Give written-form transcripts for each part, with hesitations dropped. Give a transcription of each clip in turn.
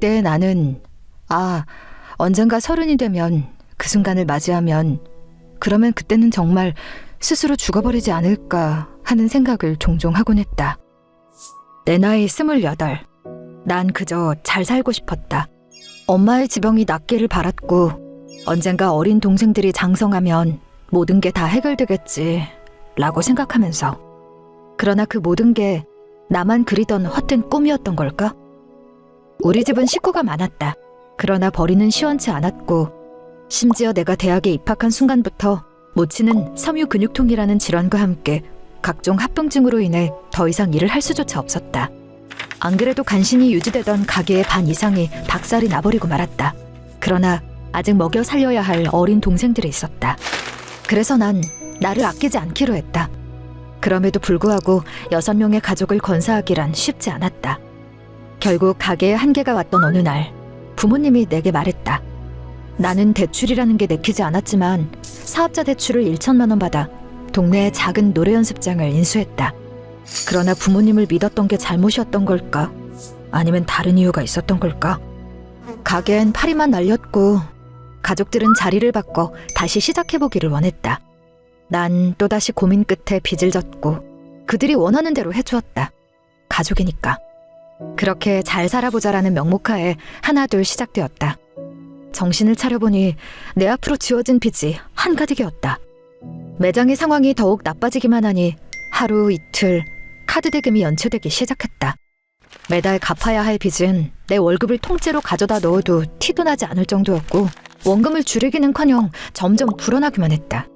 그때 나는 언젠가 30이 되면 그 순간을 맞이하면 그러면 그때는 정말 스스로 죽어버리지 않을까 하는 생각을 종종 하곤 했다. 내 나이 28. 난 그저 잘 살고 싶었다. 엄마의 지병이 낫기를 바랐고 언젠가 어린 동생들이 장성하면 모든 게 다 해결되겠지 라고 생각하면서. 그러나 그 모든 게 나만 그리던 헛된 꿈이었던 걸까? 우리 집은 식구가 많았다. 그러나 벌이는 시원치 않았고 심지어 내가 대학에 입학한 순간부터 모치는 섬유근육통이라는 질환과 함께 각종 합병증으로 인해 더 이상 일을 할 수조차 없었다. 안 그래도 간신히 유지되던 가게의 반 이상이 박살이 나버리고 말았다. 그러나 아직 먹여 살려야 할 어린 동생들이 있었다. 그래서 난 나를 아끼지 않기로 했다. 그럼에도 불구하고 6명의 가족을 건사하기란 쉽지 않았다. 결국 가게에 한계가 왔던 어느 날 부모님이 내게 말했다. 나는 대출이라는 게 내키지 않았지만 사업자 대출을 1천만 원 받아 동네의 작은 노래 연습장을 인수했다. 그러나 부모님을 믿었던 게 잘못이었던 걸까? 아니면 다른 이유가 있었던 걸까? 가게엔 파리만 날렸고 가족들은 자리를 바꿔 다시 시작해보기를 원했다. 난 또다시 고민 끝에 빚을 졌고 그들이 원하는 대로 해주었다. 가족이니까. 그렇게 잘 살아보자라는 명목하에 하나둘 시작되었다. 정신을 차려보니 내 앞으로 지어진 빚이 한가득이었다. 매장의 상황이 더욱 나빠지기만 하니 하루 이틀 카드 대금이 연체되기 시작했다. 매달 갚아야 할 빚은 내 월급을 통째로 가져다 넣어도 티도 나지 않을 정도였고 원금을 줄이기는커녕 점점 불어나기만 했다.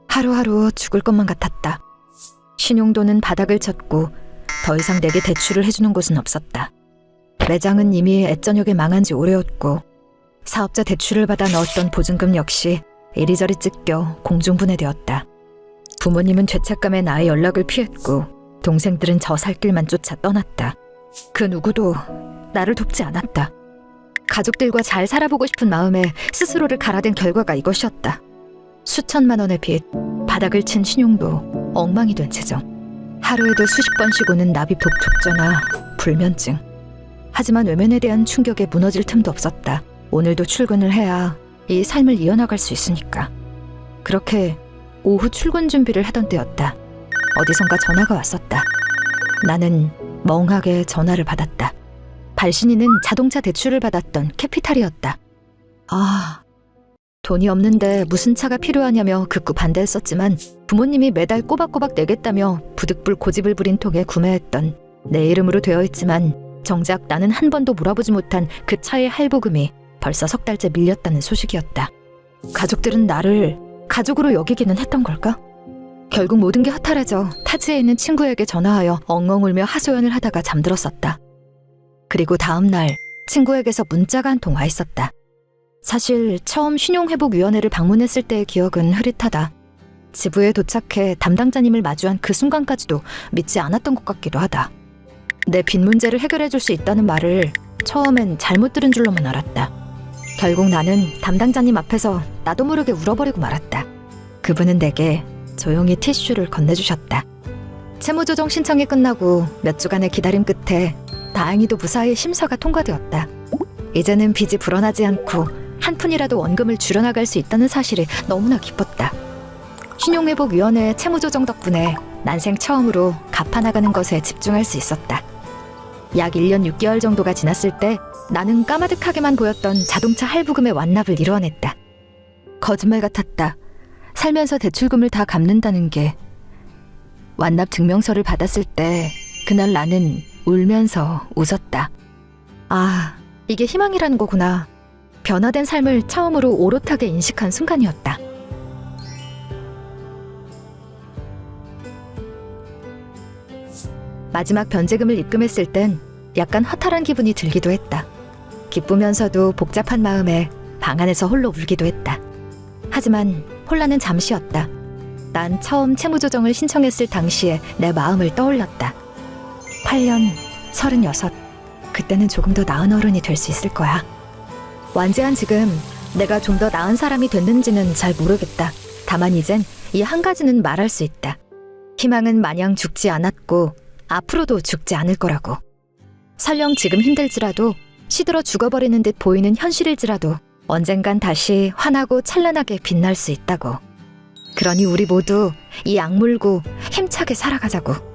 하루하루 죽을 것만 같았다. 신용도는 바닥을 쳤고 더 이상 내게 대출을 해주는 곳은 없었다. 매장은 이미 애저녁에 망한 지 오래였고 사업자 대출을 받아 넣었던 보증금 역시 이리저리 찢겨 공중분해되었다. 부모님은 죄책감에 나의 연락을 피했고 동생들은 저 살 길만 쫓아 떠났다. 그 누구도 나를 돕지 않았다. 가족들과 잘 살아보고 싶은 마음에 스스로를 갈아댄 결과가 이것이었다. 수천만 원의 빚, 바닥을 친 신용도 엉망이 된 채죠. 하루에도 수십 번씩 오는 납입 독촉 전화, 불면증. 하지만 외면에 대한 충격에 무너질 틈도 없었다. 오늘도 출근을 해야 이 삶을 이어나갈 수 있으니까. 그렇게 오후 출근 준비를 하던 때였다. 어디선가 전화가 왔었다. 나는 멍하게 전화를 받았다. 발신인은 자동차 대출을 받았던 캐피탈이었다. 돈이 없는데 무슨 차가 필요하냐며 극구 반대했었지만 부모님이 매달 꼬박꼬박 내겠다며 부득불 고집을 부린 통에 구매했던 내 이름으로 되어 있지만 정작 나는 한 번도 몰아보지 못한 그 차의 할부금이 벌써 3달째 밀렸다는 소식이었다. 가족들은 나를 가족으로 여기기는 했던 걸까? 결국 모든 게 허탈해져 타지에 있는 친구에게 전화하여 엉엉 울며 하소연을 하다가 잠들었었다. 그리고 다음 날 친구에게서 문자가 한 통 와 있었다. 사실 처음 신용회복위원회를 방문했을 때의 기억은 흐릿하다. 지부에 도착해 담당자님을 마주한 그 순간까지도 믿지 않았던 것 같기도 하다. 내 빚 문제를 해결해 줄 수 있다는 말을 처음엔 잘못 들은 줄로만 알았다. 결국 나는 담당자님 앞에서 나도 모르게 울어버리고 말았다. 그분은 내게 조용히 티슈를 건네주셨다. 채무조정 신청이 끝나고 몇 주간의 기다림 끝에 다행히도 무사히 심사가 통과되었다. 이제는 빚이 불어나지 않고 한 푼이라도 원금을 줄여나갈 수 있다는 사실이 너무나 기뻤다. 신용회복위원회의 채무조정 덕분에 난생 처음으로 갚아나가는 것에 집중할 수 있었다. 약 1년 6개월 정도가 지났을 때 나는 까마득하게만 보였던 자동차 할부금의 완납을 이뤄냈다. 거짓말 같았다. 살면서 대출금을 다 갚는다는 게. 완납 증명서를 받았을 때 그날 나는 울면서 웃었다. 이게 희망이라는 거구나. 변화된 삶을 처음으로 오롯하게 인식한 순간이었다. 마지막 변제금을 입금했을 땐 약간 허탈한 기분이 들기도 했다. 기쁘면서도 복잡한 마음에 방 안에서 홀로 울기도 했다. 하지만 혼란은 잠시였다. 난 처음 채무조정을 신청했을 당시에 내 마음을 떠올렸다. 8년, 36. 그때는 조금 더 나은 어른이 될 수 있을 거야. 완제한 지금 내가 좀 더 나은 사람이 됐는지는 잘 모르겠다. 다만 이젠 이 한 가지는 말할 수 있다. 희망은 마냥 죽지 않았고 앞으로도 죽지 않을 거라고. 설령 지금 힘들지라도 시들어 죽어버리는 듯 보이는 현실일지라도 언젠간 다시 환하고 찬란하게 빛날 수 있다고. 그러니 우리 모두 이 악물고 힘차게 살아가자고.